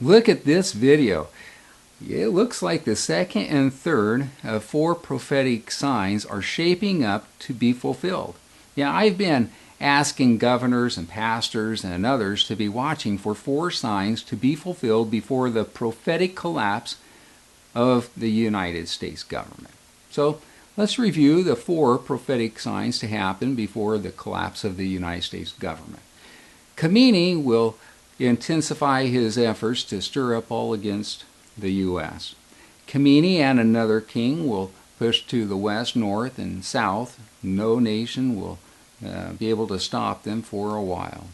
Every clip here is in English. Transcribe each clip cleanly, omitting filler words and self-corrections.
Look at this video. It looks like the second and third of 4 prophetic signs are shaping up to be fulfilled. Yeah, I've been asking governors and pastors and others to be watching for 4 signs to be fulfilled before the prophetic collapse of the United States government. So let's review the 4 prophetic signs to happen before the collapse of the United States government. Khomeini will intensify his efforts to stir up all against the U.S. Khomeini and another king will push to the west, north, and south. No nation will be able to stop them for a while.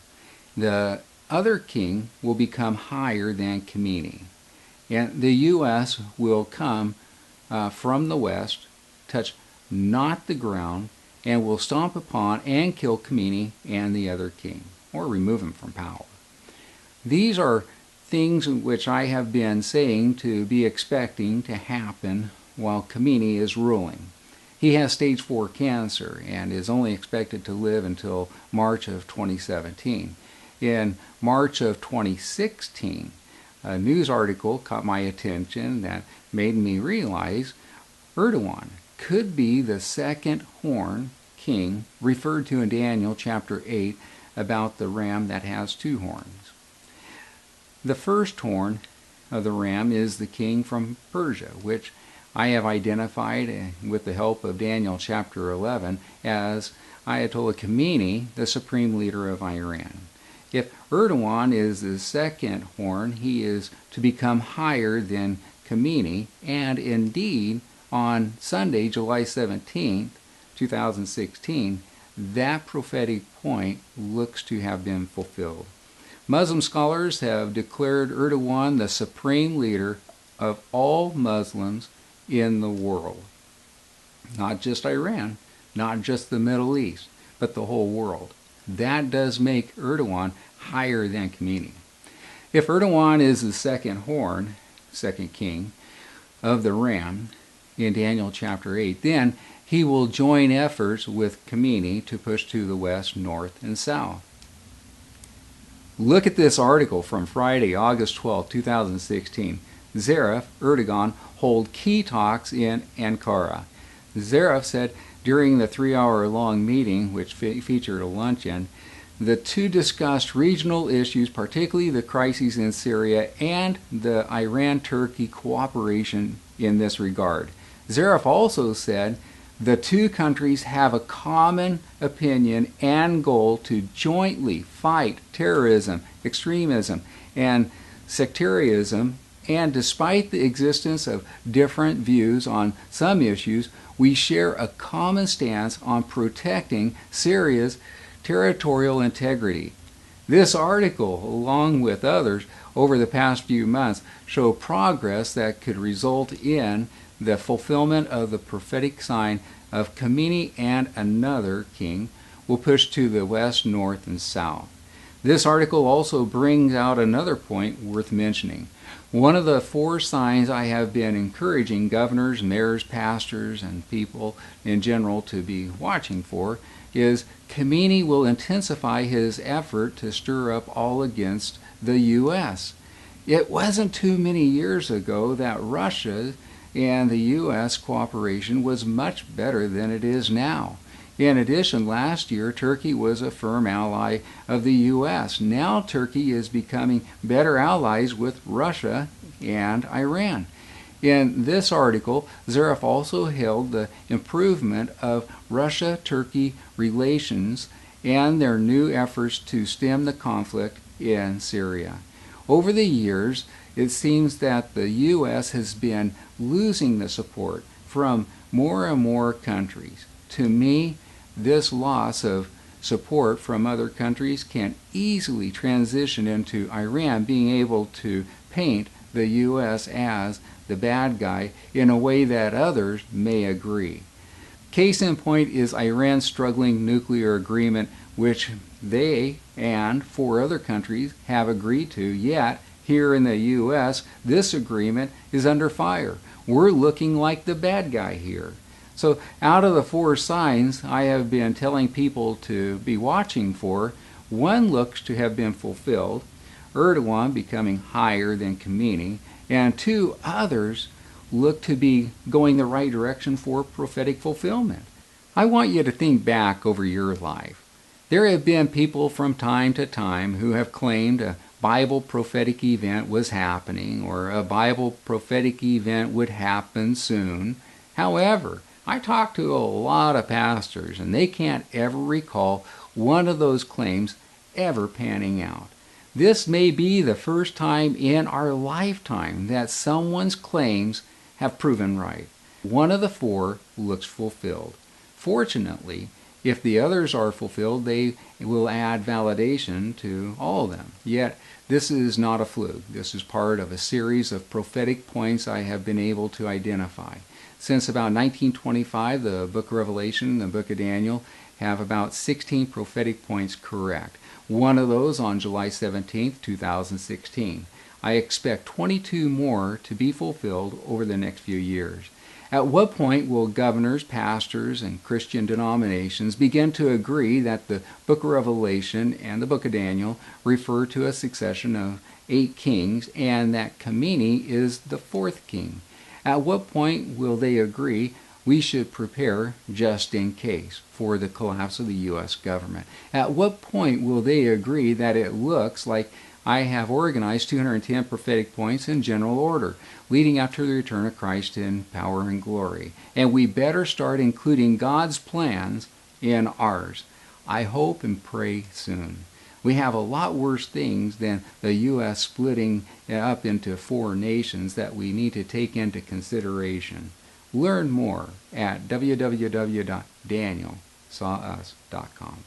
The other king will become higher than Khomeini. And the U.S. will come from the west, touch not the ground, and will stomp upon and kill Khomeini and the other king, or remove him from power. These are things which I have been saying to be expecting to happen while Khomeini is ruling. He has stage 4 cancer and is only expected to live until March of 2017. In March of 2016, a news article caught my attention that made me realize Erdogan could be the second horn king referred to in Daniel chapter 8 about the ram that has 2 horns. The first horn of the ram is the king from Persia, which I have identified with the help of Daniel chapter 11 as Ayatollah Khomeini, the supreme leader of Iran. If Erdogan is the second horn, he is to become higher than Khomeini, and indeed on Sunday, July 17, 2016, that prophetic point looks to have been fulfilled. Muslim scholars have declared Erdogan the supreme leader of all Muslims in the world. Not just Iran, not just the Middle East, but the whole world. That does make Erdogan higher than Khomeini. If Erdogan is the second horn, second king, of the ram in Daniel chapter 8, then he will join efforts with Khomeini to push to the west, north, and south. Look at this article from Friday, August 12, 2016. Zarif, Erdogan hold key talks in Ankara. Zarif said during the 3-hour-long meeting, which featured a luncheon, the two discussed regional issues, particularly the crises in Syria and the Iran-Turkey cooperation in this regard. Zarif also said the two countries have a common opinion and goal to jointly fight terrorism, extremism, and sectarianism, and despite the existence of different views on some issues, we share a common stance on protecting Syria's territorial integrity. This article, along with others over the past few months, show progress that could result in the fulfillment of the prophetic sign of Khomeini and another king will push to the west, north, and south. This article also brings out another point worth mentioning. One of the 4 signs I have been encouraging governors, mayors, pastors, and people in general to be watching for is Khomeini will intensify his effort to stir up all against the U.S. It wasn't too many years ago that Russia and the U.S. cooperation was much better than it is now. In addition, last year, Turkey was a firm ally of the U.S. Now Turkey is becoming better allies with Russia and Iran. In this article, Zarif also hailed the improvement of Russia-Turkey relations and their new efforts to stem the conflict in Syria. Over the years, it seems that the U.S. has been losing the support from more and more countries. To me, this loss of support from other countries can easily transition into Iran being able to paint the U.S. as the bad guy in a way that others may agree. Case in point is Iran's struggling nuclear agreement, which they and 4 other countries have agreed to, yet here in the U.S., this agreement is under fire. We're looking like the bad guy here. So out of the 4 signs I have been telling people to be watching for, one looks to have been fulfilled. Erdogan becoming higher than Khomeini, and two others look to be going the right direction for prophetic fulfillment. I want you to think back over your life. There have been people from time to time who have claimed a Bible prophetic event was happening or a Bible prophetic event would happen soon. However, I talk to a lot of pastors and they can't ever recall one of those claims ever panning out. This may be the first time in our lifetime that someone's claims have proven right. One of the four looks fulfilled. Fortunately, if the others are fulfilled, they will add validation to all of them. Yet, this is not a fluke. This is part of a series of prophetic points I have been able to identify. Since about 1925, the book of Revelation and the book of Daniel have about 16 prophetic points correct. One of those on July 17, 2016. I expect 22 more to be fulfilled over the next few years. At what point will governors, pastors, and Christian denominations begin to agree that the book of Revelation and the book of Daniel refer to a succession of 8 kings and that Khomeini is the 4th king? At what point will they agree we should prepare just in case for the collapse of the U.S. government? At what point will they agree that it looks like I have organized 210 prophetic points in general order, leading up to the return of Christ in power and glory, and we better start including God's plans in ours? I hope and pray soon. We have a lot worse things than the U.S. splitting up into 4 nations that we need to take into consideration. Learn more at www.danielsawus.com.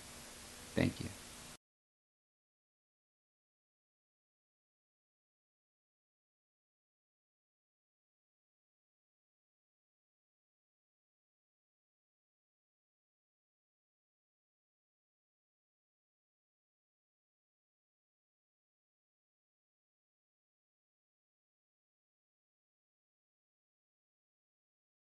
Thank you.